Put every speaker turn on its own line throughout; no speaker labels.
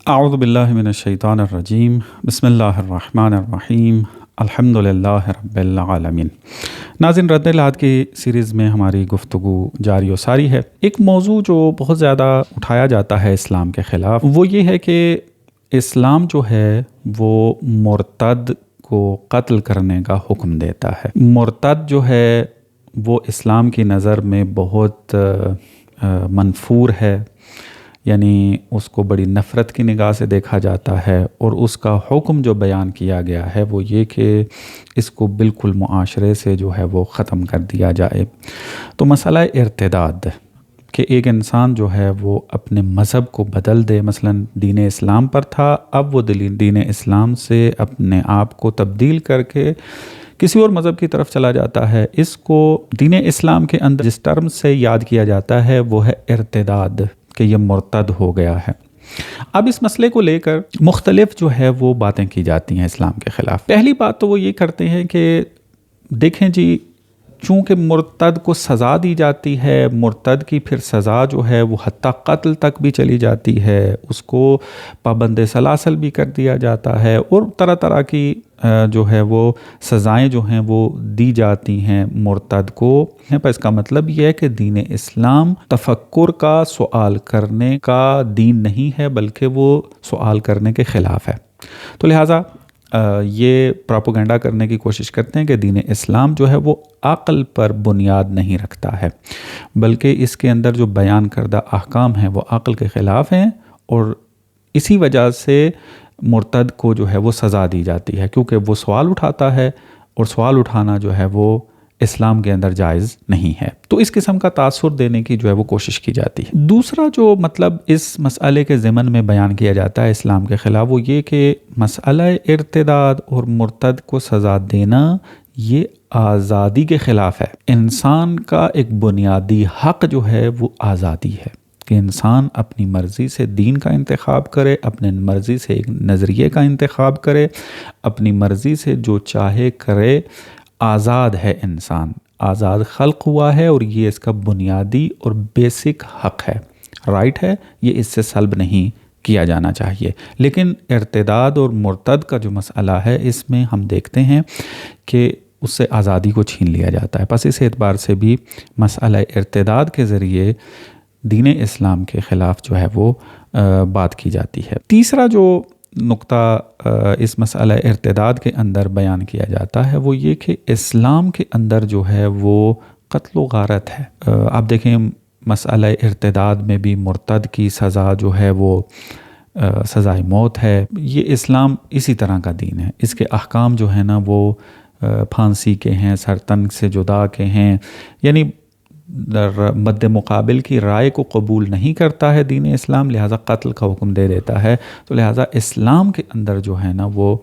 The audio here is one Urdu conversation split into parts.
اعوذ باللہ من الشیطان الرجیم بسم اللہ الرحمن الرحیم الحمدللہ رب العالمین۔ ناظرین، رد العاد کی سیریز میں ہماری گفتگو جاری و ساری ہے۔ ایک موضوع جو بہت زیادہ اٹھایا جاتا ہے اسلام کے خلاف وہ یہ ہے کہ اسلام جو ہے وہ مرتد کو قتل کرنے کا حکم دیتا ہے۔ مرتد جو ہے وہ اسلام کی نظر میں بہت منفور ہے، یعنی اس کو بڑی نفرت کی نگاہ سے دیکھا جاتا ہے، اور اس کا حکم جو بیان کیا گیا ہے وہ یہ کہ اس کو بالکل معاشرے سے جو ہے وہ ختم کر دیا جائے۔ تو مسئلہ ارتداد کہ ایک انسان جو ہے وہ اپنے مذہب کو بدل دے، مثلا دین اسلام پر تھا، اب وہ دین اسلام سے اپنے آپ کو تبدیل کر کے کسی اور مذہب کی طرف چلا جاتا ہے، اس کو دین اسلام کے اندر جس ٹرم سے یاد کیا جاتا ہے وہ ہے ارتداد، کہ یہ مرتد ہو گیا ہے۔ اب اس مسئلے کو لے کر مختلف جو ہے وہ باتیں کی جاتی ہیں اسلام کے خلاف۔ پہلی بات تو وہ یہ کرتے ہیں کہ دیکھیں جی، چونکہ مرتد کو سزا دی جاتی ہے، مرتد کی پھر سزا جو ہے وہ حتیٰ قتل تک بھی چلی جاتی ہے، اس کو پابند سلاسل بھی کر دیا جاتا ہے، اور طرح طرح کی جو ہے وہ سزائیں جو ہیں وہ دی جاتی ہیں مرتد کو۔ پر اس کا مطلب یہ ہے کہ دین اسلام تفکر کا، سوال کرنے کا دین نہیں ہے، بلکہ وہ سوال کرنے کے خلاف ہے۔ تو لہٰذا یہ پراپوگنڈا کرنے کی کوشش کرتے ہیں کہ دین اسلام جو ہے وہ عقل پر بنیاد نہیں رکھتا ہے، بلکہ اس کے اندر جو بیان کردہ احکام ہیں وہ عقل کے خلاف ہیں، اور اسی وجہ سے مرتد کو جو ہے وہ سزا دی جاتی ہے، کیونکہ وہ سوال اٹھاتا ہے، اور سوال اٹھانا جو ہے وہ اسلام کے اندر جائز نہیں ہے۔ تو اس قسم کا تاثر دینے کی جو ہے وہ کوشش کی جاتی ہے۔ دوسرا جو مطلب اس مسئلے کے ضمن میں بیان کیا جاتا ہے اسلام کے خلاف وہ یہ کہ مسئلہ ارتداد اور مرتد کو سزا دینا یہ آزادی کے خلاف ہے۔ انسان کا ایک بنیادی حق جو ہے وہ آزادی ہے، کہ انسان اپنی مرضی سے دین کا انتخاب کرے، اپنی مرضی سے ایک نظریے کا انتخاب کرے، اپنی مرضی سے جو چاہے کرے۔ آزاد ہے انسان، آزاد خلق ہوا ہے، اور یہ اس کا بنیادی اور بیسک حق ہے، رائٹ ہے، یہ اس سے سلب نہیں کیا جانا چاہیے۔ لیکن ارتداد اور مرتد کا جو مسئلہ ہے اس میں ہم دیکھتے ہیں کہ اس سے آزادی کو چھین لیا جاتا ہے۔ پس اس اعتبار سے بھی مسئلہ ارتداد کے ذریعے دین اسلام کے خلاف جو ہے وہ بات کی جاتی ہے۔ تیسرا جو نقطہ اس مسئلہ ارتداد کے اندر بیان کیا جاتا ہے وہ یہ کہ اسلام کے اندر جو ہے وہ قتل و غارت ہے۔ آپ دیکھیں مسئلہ ارتداد میں بھی مرتد کی سزا جو ہے وہ سزائے موت ہے۔ یہ اسلام اسی طرح کا دین ہے، اس کے احکام جو ہیں نا وہ پھانسی کے ہیں، سرطن سے جدا کے ہیں، یعنی مد مقابل کی رائے کو قبول نہیں کرتا ہے دین اسلام، لہٰذا قتل کا حکم دے دیتا ہے۔ تو لہٰذا اسلام کے اندر جو ہے نا وہ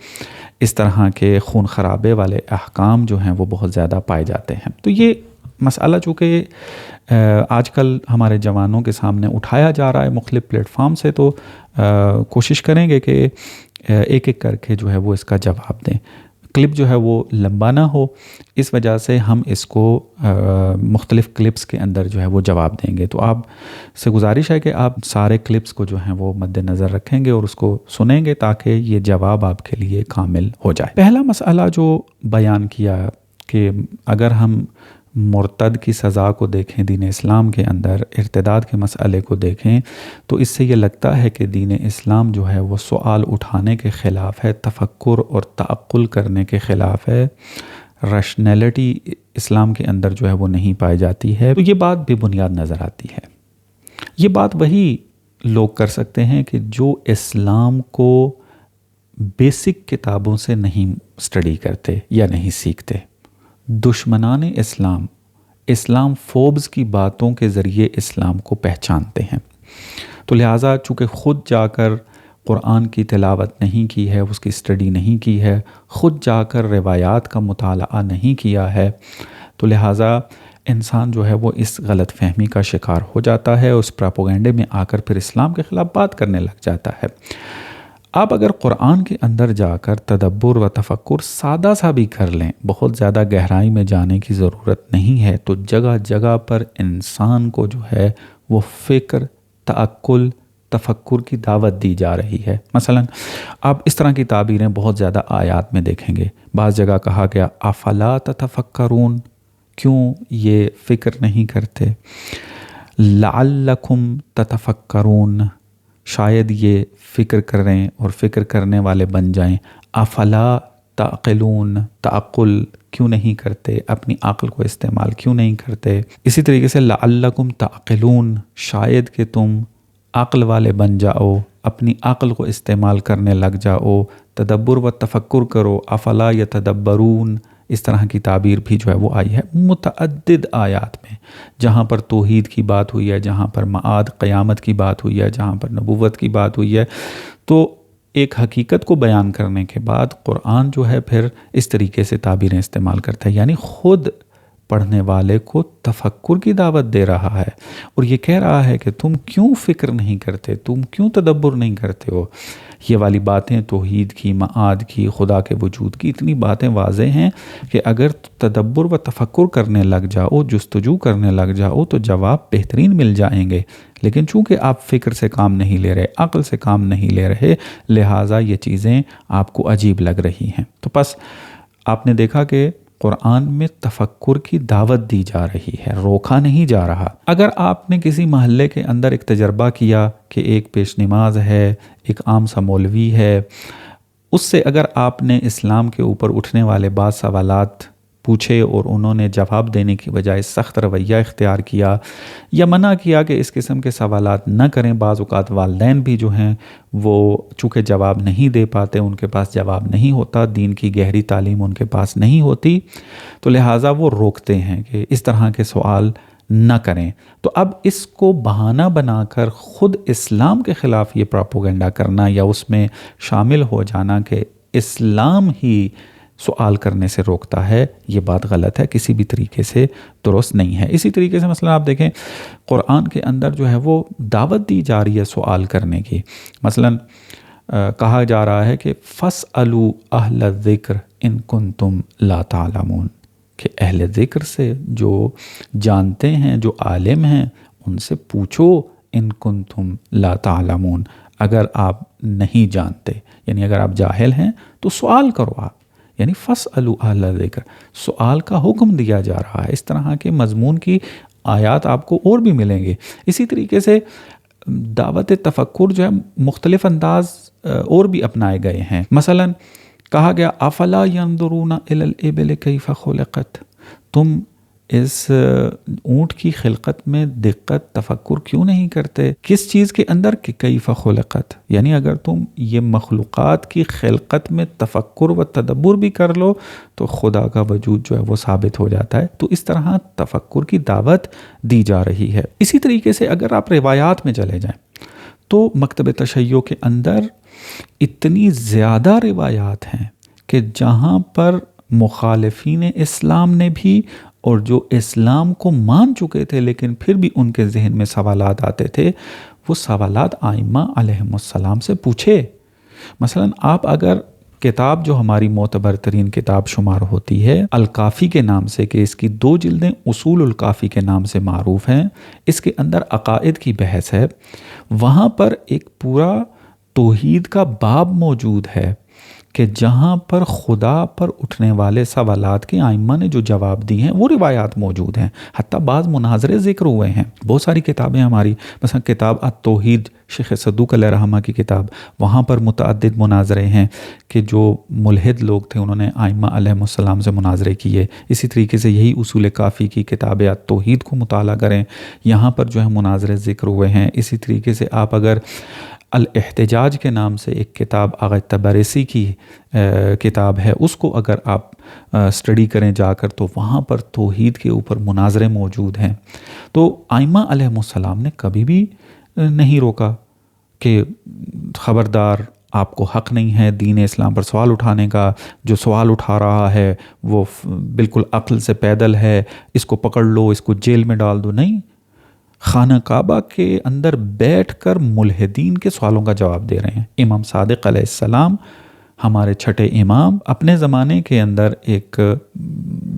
اس طرح کے خون خرابے والے احکام جو ہیں وہ بہت زیادہ پائے جاتے ہیں۔ تو یہ مسئلہ چونکہ آج کل ہمارے جوانوں کے سامنے اٹھایا جا رہا ہے مختلف پلیٹ فارم سے، تو کوشش کریں گے کہ ایک ایک کر کے جو ہے وہ اس کا جواب دیں۔ کلپ جو ہے وہ لمبا نہ ہو، اس وجہ سے ہم اس کو مختلف کلپس کے اندر جو ہے وہ جواب دیں گے۔ تو آپ سے گزارش ہے کہ آپ سارے کلپس کو جو ہیں وہ مد نظر رکھیں گے اور اس کو سنیں گے تاکہ یہ جواب آپ کے لیے کامل ہو جائے۔ پہلا مسئلہ جو بیان کیا کہ اگر ہم مرتد کی سزا کو دیکھیں دین اسلام کے اندر، ارتداد کے مسئلے کو دیکھیں، تو اس سے یہ لگتا ہے کہ دین اسلام جو ہے وہ سوال اٹھانے کے خلاف ہے، تفکر اور تعقل کرنے کے خلاف ہے، ریشنلٹی اسلام کے اندر جو ہے وہ نہیں پائی جاتی ہے۔ تو یہ بات بے بنیاد نظر آتی ہے۔ یہ بات وہی لوگ کر سکتے ہیں کہ جو اسلام کو بیسک کتابوں سے نہیں سٹڈی کرتے یا نہیں سیکھتے۔ دشمنان اسلام، اسلام فوبز کی باتوں کے ذریعے اسلام کو پہچانتے ہیں۔ تو لہٰذا چونکہ خود جا کر قرآن کی تلاوت نہیں کی ہے، اس کی سٹڈی نہیں کی ہے، خود جا کر روایات کا مطالعہ نہیں کیا ہے، تو لہٰذا انسان جو ہے وہ اس غلط فہمی کا شکار ہو جاتا ہے، اس پراپوگنڈے میں آ کر پھر اسلام کے خلاف بات کرنے لگ جاتا ہے۔ آپ اگر قرآن کے اندر جا کر تدبر و تفکر سادہ سا بھی کر لیں، بہت زیادہ گہرائی میں جانے کی ضرورت نہیں ہے، تو جگہ جگہ پر انسان کو جو ہے وہ فکر، تعقل، تفکر کی دعوت دی جا رہی ہے۔ مثلا آپ اس طرح کی تعبیریں بہت زیادہ آیات میں دیکھیں گے۔ بعض جگہ کہا گیا افلا تتفکرون، کیوں یہ فکر نہیں کرتے؟ لعلکم تتفکرون، شاید یہ فکر کریں اور فکر کرنے والے بن جائیں۔ افلا تعقلون، تعقل کیوں نہیں کرتے، اپنی عقل کو استعمال کیوں نہیں کرتے؟ اسی طریقے سے لعلکم تعقلون، شاید کہ تم عقل والے بن جاؤ، اپنی عقل کو استعمال کرنے لگ جاؤ، تدبر و تفکر کرو۔ افلا یتدبرون، اس طرح کی تعبیر بھی جو ہے وہ آئی ہے متعدد آیات میں، جہاں پر توحید کی بات ہوئی ہے، جہاں پر معاد قیامت کی بات ہوئی ہے، جہاں پر نبوت کی بات ہوئی ہے۔ تو ایک حقیقت کو بیان کرنے کے بعد قرآن جو ہے پھر اس طریقے سے تعبیریں استعمال کرتا ہے، یعنی خود پڑھنے والے کو تفکر کی دعوت دے رہا ہے، اور یہ کہہ رہا ہے کہ تم کیوں فکر نہیں کرتے، تم کیوں تدبر نہیں کرتے ہو۔ یہ والی باتیں توحید کی، معاد کی، خدا کے وجود کی، اتنی باتیں واضح ہیں کہ اگر تدبر و تفکر کرنے لگ جاؤ، جستجو کرنے لگ جاؤ تو جواب بہترین مل جائیں گے۔ لیکن چونکہ آپ فکر سے کام نہیں لے رہے، عقل سے کام نہیں لے رہے، لہٰذا یہ چیزیں آپ کو عجیب لگ رہی ہیں۔ تو بس آپ نے دیکھا کہ قرآن میں تفکر کی دعوت دی جا رہی ہے، روکا نہیں جا رہا۔ اگر آپ نے کسی محلے کے اندر ایک تجربہ کیا کہ ایک پیش نماز ہے، ایک عام سا مولوی ہے، اس سے اگر آپ نے اسلام کے اوپر اٹھنے والے بعض سوالات پوچھے اور انہوں نے جواب دینے کی بجائے سخت رویہ اختیار کیا یا منع کیا کہ اس قسم کے سوالات نہ کریں، بعض اوقات والدین بھی جو ہیں وہ چونکہ جواب نہیں دے پاتے، ان کے پاس جواب نہیں ہوتا، دین کی گہری تعلیم ان کے پاس نہیں ہوتی، تو لہٰذا وہ روکتے ہیں کہ اس طرح کے سوال نہ کریں۔ تو اب اس کو بہانہ بنا کر خود اسلام کے خلاف یہ پروپیگنڈا کرنا یا اس میں شامل ہو جانا کہ اسلام ہی سوال کرنے سے روکتا ہے، یہ بات غلط ہے، کسی بھی طریقے سے درست نہیں ہے۔ اسی طریقے سے مثلا آپ دیکھیں قرآن کے اندر جو ہے وہ دعوت دی جا رہی ہے سوال کرنے کی۔ مثلا کہا جا رہا ہے کہ فَاسْأَلُوا أَهْلَ الذِّكْرِ إِن كُنتُمْ لَا تَعْلَمُونَ، کہ اہل ذکر سے جو جانتے ہیں، جو عالم ہیں، ان سے پوچھو، ان کنتم لا تعلمون، اگر آپ نہیں جانتے، یعنی اگر آپ جاہل ہیں تو سوال کرو آپ، یعنی فَاسْأَلُوا أَهْلَ الذِّكْرِ، سوال کا حکم دیا جا رہا ہے۔ اس طرح کے مضمون کی آیات آپ کو اور بھی ملیں گے۔ اسی طریقے سے دعوت تفکر جو ہے مختلف انداز اور بھی اپنائے گئے ہیں۔ مثلا کہا گیا افلا ينظرون الى الابل كيف خلقت، تم اس اونٹ کی خلقت میں دقت تفکر کیوں نہیں کرتے؟ کس چیز کے اندر کہ کیف خلقت، یعنی اگر تم یہ مخلوقات کی خلقت میں تفکر و تدبر بھی کر لو تو خدا کا وجود جو ہے وہ ثابت ہو جاتا ہے۔ تو اس طرح تفکر کی دعوت دی جا رہی ہے۔ اسی طریقے سے اگر آپ روایات میں چلے جائیں تو مکتب تشیع کے اندر اتنی زیادہ روایات ہیں کہ جہاں پر مخالفین اسلام نے بھی اور جو اسلام کو مان چکے تھے لیکن پھر بھی ان کے ذہن میں سوالات آتے تھے، وہ سوالات ائمہ علیہم السلام سے پوچھے۔ مثلا آپ اگر کتاب جو ہماری معتبر ترین کتاب شمار ہوتی ہے الکافی کے نام سے، کہ اس کی 2 جلدیں اصول الکافی کے نام سے معروف ہیں، اس کے اندر عقائد کی بحث ہے، وہاں پر ایک پورا توحید کا باب موجود ہے کہ جہاں پر خدا پر اٹھنے والے سوالات کے ائمہ نے جو جواب دی ہیں وہ روایات موجود ہیں، حتیٰ بعض مناظرے ذکر ہوئے ہیں۔ بہت ساری کتابیں ہماری، مثلا کتاب التوحید شیخ صدوق علیہ رحمہ کی کتاب، وہاں پر متعدد مناظرے ہیں کہ جو ملحد لوگ تھے انہوں نے ائمہ علیہم السلام سے مناظرے کیے۔ اسی طریقے سے یہی اصول کافی کی کتاب التوحید کو مطالعہ کریں، یہاں پر جو ہے مناظرے ذکر ہوئے ہیں۔ اسی طریقے سے آپ اگر الاحتجاج کے نام سے ایک کتاب آغا طبرسی کی کتاب ہے، اس کو اگر آپ اسٹڈی کریں جا کر تو وہاں پر توحید کے اوپر مناظرے موجود ہیں۔ تو ائمہ علیہم السلام نے کبھی بھی نہیں روکا کہ خبردار آپ کو حق نہیں ہے دین اسلام پر سوال اٹھانے کا، جو سوال اٹھا رہا ہے وہ بالکل عقل سے پیدل ہے، اس کو پکڑ لو، اس کو جیل میں ڈال دو۔ نہیں، خانہ کعبہ کے اندر بیٹھ کر ملحدین کے سوالوں کا جواب دے رہے ہیں۔ امام صادق علیہ السلام ہمارے چھٹے امام، اپنے زمانے کے اندر ایک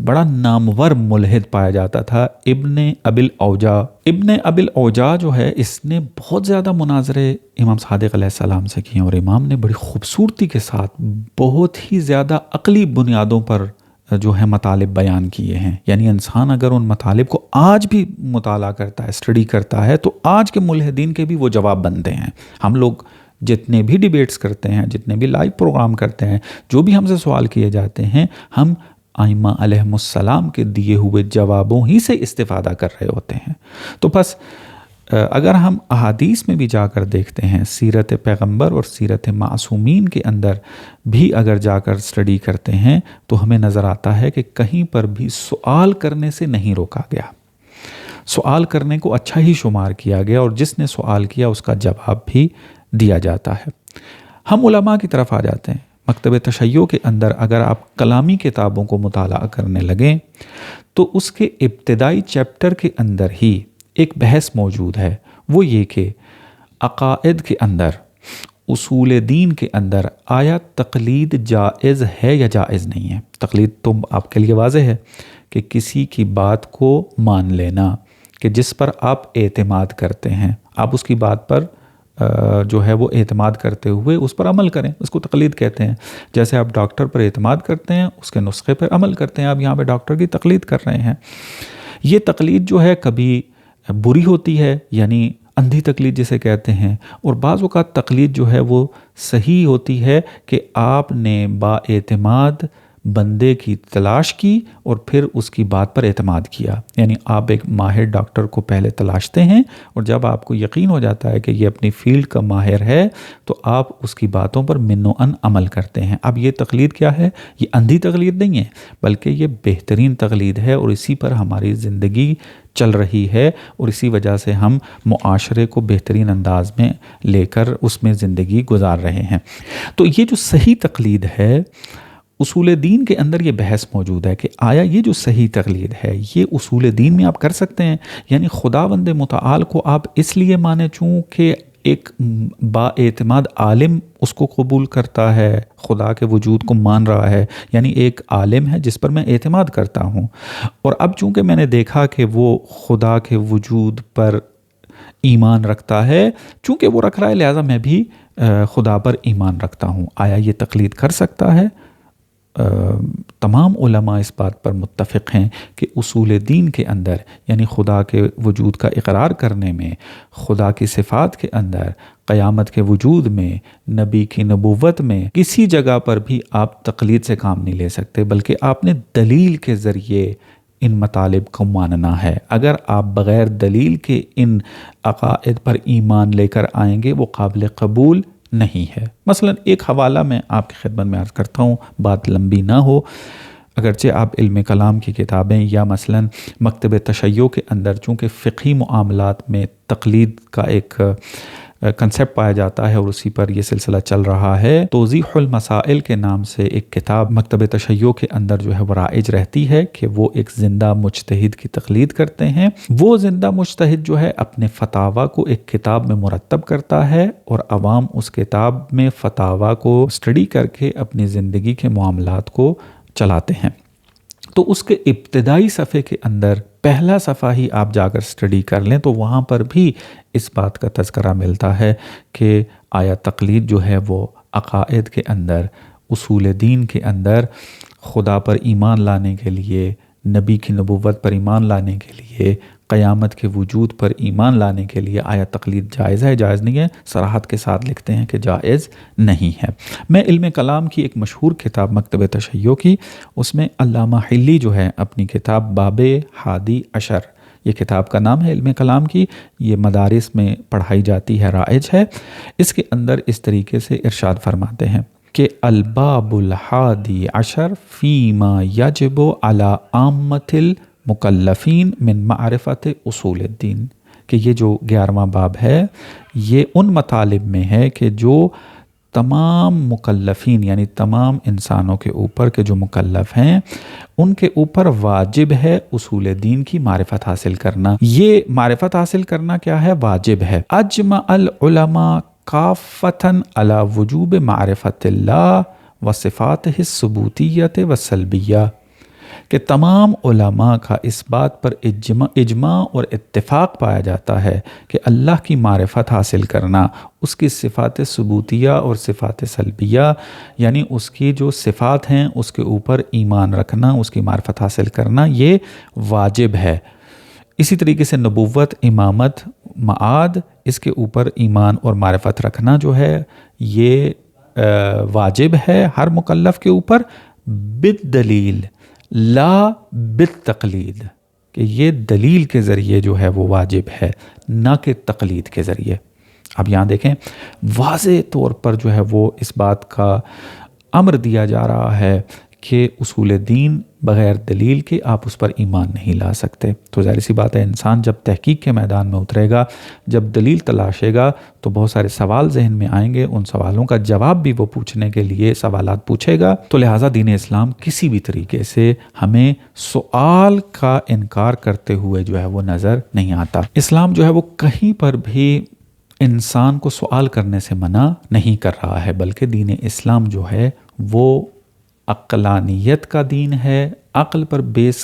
بڑا نامور ملحد پایا جاتا تھا، ابن ابی الاوجاع۔ ابن ابی الاوجاع جو ہے، اس نے بہت زیادہ مناظرے امام صادق علیہ السلام سے کیے، اور امام نے بڑی خوبصورتی کے ساتھ بہت ہی زیادہ عقلی بنیادوں پر جو ہے مطالب بیان کیے ہیں۔ یعنی انسان اگر ان مطالب کو آج بھی مطالعہ کرتا ہے، اسٹڈی کرتا ہے، تو آج کے ملحدین کے بھی وہ جواب بنتے ہیں۔ ہم لوگ جتنے بھی ڈیبیٹس کرتے ہیں، جتنے بھی لائیو پروگرام کرتے ہیں، جو بھی ہم سے سوال کیے جاتے ہیں، ہم ائمہ علیہم السلام کے دیے ہوئے جوابوں ہی سے استفادہ کر رہے ہوتے ہیں۔ تو بس اگر ہم احادیث میں بھی جا کر دیکھتے ہیں، سیرت پیغمبر اور سیرت معصومین کے اندر بھی اگر جا کر اسٹڈی کرتے ہیں، تو ہمیں نظر آتا ہے کہ کہیں پر بھی سوال کرنے سے نہیں روکا گیا، سوال کرنے کو اچھا ہی شمار کیا گیا، اور جس نے سوال کیا اس کا جواب بھی دیا جاتا ہے۔ ہم علماء کی طرف آ جاتے ہیں۔ مکتب تشیع کے اندر اگر آپ کلامی کتابوں کو مطالعہ کرنے لگیں، تو اس کے ابتدائی چیپٹر کے اندر ہی ایک بحث موجود ہے، وہ یہ کہ عقائد کے اندر، اصول دین کے اندر آیا تقلید جائز ہے یا جائز نہیں ہے۔ تقلید تو آپ کے لیے واضح ہے کہ کسی کی بات کو مان لینا، کہ جس پر آپ اعتماد کرتے ہیں، آپ اس کی بات پر جو ہے وہ اعتماد کرتے ہوئے اس پر عمل کریں، اس کو تقلید کہتے ہیں۔ جیسے آپ ڈاکٹر پر اعتماد کرتے ہیں، اس کے نسخے پر عمل کرتے ہیں، آپ یہاں پہ ڈاکٹر کی تقلید کر رہے ہیں۔ یہ تقلید جو ہے کبھی بری ہوتی ہے، یعنی اندھی تقلید جسے کہتے ہیں، اور بعض اوقات تقلید جو ہے وہ صحیح ہوتی ہے کہ آپ نے با اعتماد بندے کی تلاش کی اور پھر اس کی بات پر اعتماد کیا۔ یعنی آپ ایک ماہر ڈاکٹر کو پہلے تلاشتے ہیں، اور جب آپ کو یقین ہو جاتا ہے کہ یہ اپنی فیلڈ کا ماہر ہے، تو آپ اس کی باتوں پر من و ان عمل کرتے ہیں۔ اب یہ تقلید کیا ہے؟ یہ اندھی تقلید نہیں ہے، بلکہ یہ بہترین تقلید ہے، اور اسی پر ہماری زندگی چل رہی ہے، اور اسی وجہ سے ہم معاشرے کو بہترین انداز میں لے کر اس میں زندگی گزار رہے ہیں۔ تو یہ جو صحیح تقلید ہے، اصول دین کے اندر یہ بحث موجود ہے کہ آیا یہ جو صحیح تقلید ہے، یہ اصول دین میں آپ کر سکتے ہیں؟ یعنی خداوند متعال کو آپ اس لیے مانیں چونکہ ایک با اعتماد عالم اس کو قبول کرتا ہے، خدا کے وجود کو مان رہا ہے، یعنی ایک عالم ہے جس پر میں اعتماد کرتا ہوں، اور اب چونکہ میں نے دیکھا کہ وہ خدا کے وجود پر ایمان رکھتا ہے، چونکہ وہ رکھ رہا ہے، لہٰذا میں بھی خدا پر ایمان رکھتا ہوں۔ آیا یہ تقلید کر سکتا ہے؟ تمام علماء اس بات پر متفق ہیں کہ اصول دین کے اندر، یعنی خدا کے وجود کا اقرار کرنے میں، خدا کی صفات کے اندر، قیامت کے وجود میں، نبی کی نبوت میں، کسی جگہ پر بھی آپ تقلید سے کام نہیں لے سکتے، بلکہ آپ نے دلیل کے ذریعے ان مطالب کو ماننا ہے۔ اگر آپ بغیر دلیل کے ان عقائد پر ایمان لے کر آئیں گے، وہ قابل قبول نہیں ہے۔ مثلا ایک حوالہ میں آپ کی خدمت میں عرض کرتا ہوں، بات لمبی نہ ہو، اگرچہ آپ علم کلام کی کتابیں یا مثلا مکتب تشیع کے اندر چونکہ فقہی معاملات میں تقلید کا ایک کنسیپٹ پایا جاتا ہے، اور اسی پر یہ سلسلہ چل رہا ہے، توضیح المسائل کے نام سے ایک کتاب مکتب تشیع کے اندر جو ہے وہ رائج رہتی ہے کہ وہ ایک زندہ مجتہد کی تقلید کرتے ہیں۔ وہ زندہ مجتہد جو ہے اپنے فتاویٰ کو ایک کتاب میں مرتب کرتا ہے، اور عوام اس کتاب میں فتاویٰ کو اسٹڈی کر کے اپنی زندگی کے معاملات کو چلاتے ہیں۔ تو اس کے ابتدائی صفحے کے اندر پہلا صفحہ ہی آپ جا کر اسٹڈی کر لیں، تو وہاں پر بھی اس بات کا تذکرہ ملتا ہے کہ آیا تقلید جو ہے وہ عقائد کے اندر، اصول دین کے اندر، خدا پر ایمان لانے کے لیے، نبی کی نبوت پر ایمان لانے کے لیے، قیامت کے وجود پر ایمان لانے کے لیے آیا تقلید جائز ہے جائز نہیں ہے؟ صراحت کے ساتھ لکھتے ہیں کہ جائز نہیں ہے۔ میں علم کلام کی ایک مشہور کتاب مکتب تشیع کی، اس میں علامہ حلی جو ہے اپنی کتاب باب حادی عشر، یہ کتاب کا نام ہے علم کلام کی، یہ مدارس میں پڑھائی جاتی ہے، رائج ہے۔ اس کے اندر اس طریقے سے ارشاد فرماتے ہیں کہ الباب الحادی عشر فیما یجب علی عامۃ المکلفین من معرفت اصول الدین، کہ یہ جو 11واں باب ہے، یہ ان مطالب میں ہے کہ جو تمام مکلفین، یعنی تمام انسانوں کے اوپر کے جو مکلف ہیں، ان کے اوپر واجب ہے اصول دین کی معرفت حاصل کرنا۔ یہ معرفت حاصل کرنا کیا ہے؟ واجب ہے۔ اجمع العلماء کافتاً علی وجوب معرفت اللہ و صفاتہ الثبوتیۃ و سلبیہ، کہ تمام علماء کا اس بات پر اجماع اور اتفاق پایا جاتا ہے کہ اللہ کی معرفت حاصل کرنا، اس کی صفات ثبوتیہ اور صفات سلبیہ، یعنی اس کی جو صفات ہیں اس کے اوپر ایمان رکھنا، اس کی معرفت حاصل کرنا، یہ واجب ہے۔ اسی طریقے سے نبوت، امامت، معاد، اس کے اوپر ایمان اور معرفت رکھنا جو ہے یہ واجب ہے ہر مکلف کے اوپر، بالدلیل لا بالتقلید، کہ یہ دلیل کے ذریعے جو ہے وہ واجب ہے، نہ کہ تقلید کے ذریعے۔ اب یہاں دیکھیں واضح طور پر جو ہے وہ اس بات کا امر دیا جا رہا ہے کہ اصول دین بغیر دلیل کے آپ اس پر ایمان نہیں لا سکتے۔ تو ظاہر سی بات ہے انسان جب تحقیق کے میدان میں اترے گا، جب دلیل تلاشے گا، تو بہت سارے سوال ذہن میں آئیں گے، ان سوالوں کا جواب بھی وہ پوچھنے کے لیے سوالات پوچھے گا۔ تو لہٰذا دین اسلام کسی بھی طریقے سے ہمیں سوال کا انکار کرتے ہوئے جو ہے وہ نظر نہیں آتا۔ اسلام جو ہے وہ کہیں پر بھی انسان کو سوال کرنے سے منع نہیں کر رہا ہے، بلکہ دین اسلام جو ہے وہ عقلانیت کا دین ہے، عقل پر بیس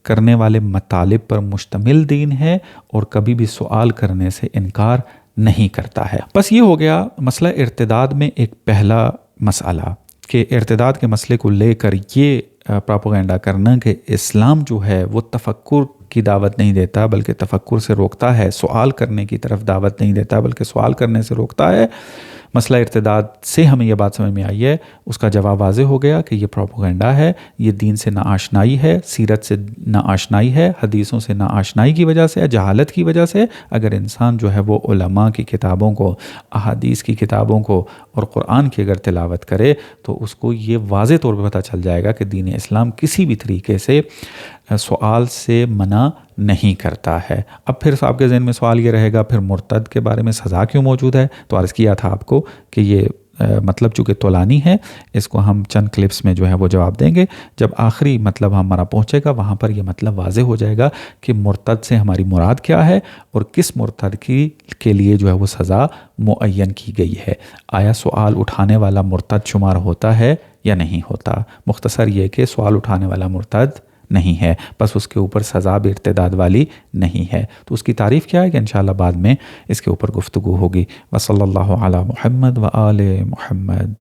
کرنے والے مطالب پر مشتمل دین ہے، اور کبھی بھی سوال کرنے سے انکار نہیں کرتا ہے۔ بس یہ ہو گیا مسئلہ ارتداد میں ایک پہلا مسئلہ، کہ ارتداد کے مسئلے کو لے کر یہ پراپوگنڈا کرنا کہ اسلام جو ہے وہ تفکر کی دعوت نہیں دیتا بلکہ تفکر سے روکتا ہے، سوال کرنے کی طرف دعوت نہیں دیتا بلکہ سوال کرنے سے روکتا ہے۔ مسئلہ ارتداد سے ہمیں یہ بات سمجھ میں آئی ہے، اس کا جواب واضح ہو گیا کہ یہ پروپیگنڈا ہے، یہ دین سے ناآشنائی ہے، سیرت سے ناآشنائی ہے، حدیثوں سے ناآشنائی کی وجہ سے، جہالت کی وجہ سے۔ اگر انسان جو ہے وہ علماء کی کتابوں کو، احادیث کی کتابوں کو اور قرآن کی اگر تلاوت کرے تو اس کو یہ واضح طور پہ پتہ چل جائے گا کہ دین اسلام کسی بھی طریقے سے سوال سے منع نہیں کرتا ہے۔ اب پھر آپ کے ذہن میں سوال یہ رہے گا پھر مرتد کے بارے میں سزا کیوں موجود ہے؟ تو عرض کیا تھا آپ کو کہ یہ مطلب چونکہ طولانی ہے، اس کو ہم چند کلپس میں جو ہے وہ جواب دیں گے۔ جب آخری مطلب ہمارا پہنچے گا وہاں پر یہ مطلب واضح ہو جائے گا کہ مرتد سے ہماری مراد کیا ہے اور کس مرتد کے لیے جو ہے وہ سزا معین کی گئی ہے۔ آیا سوال اٹھانے والا مرتد شمار ہوتا ہے یا نہیں ہوتا؟ مختصر یہ کہ سوال اٹھانے والا مرتد نہیں ہے، بس اس کے اوپر سزا بھی ارتداد والی نہیں ہے۔ تو اس کی تعریف کیا ہے کہ انشاءاللہ بعد میں اس کے اوپر گفتگو ہوگی۔ وصلی اللہ علی محمد و آل محمد۔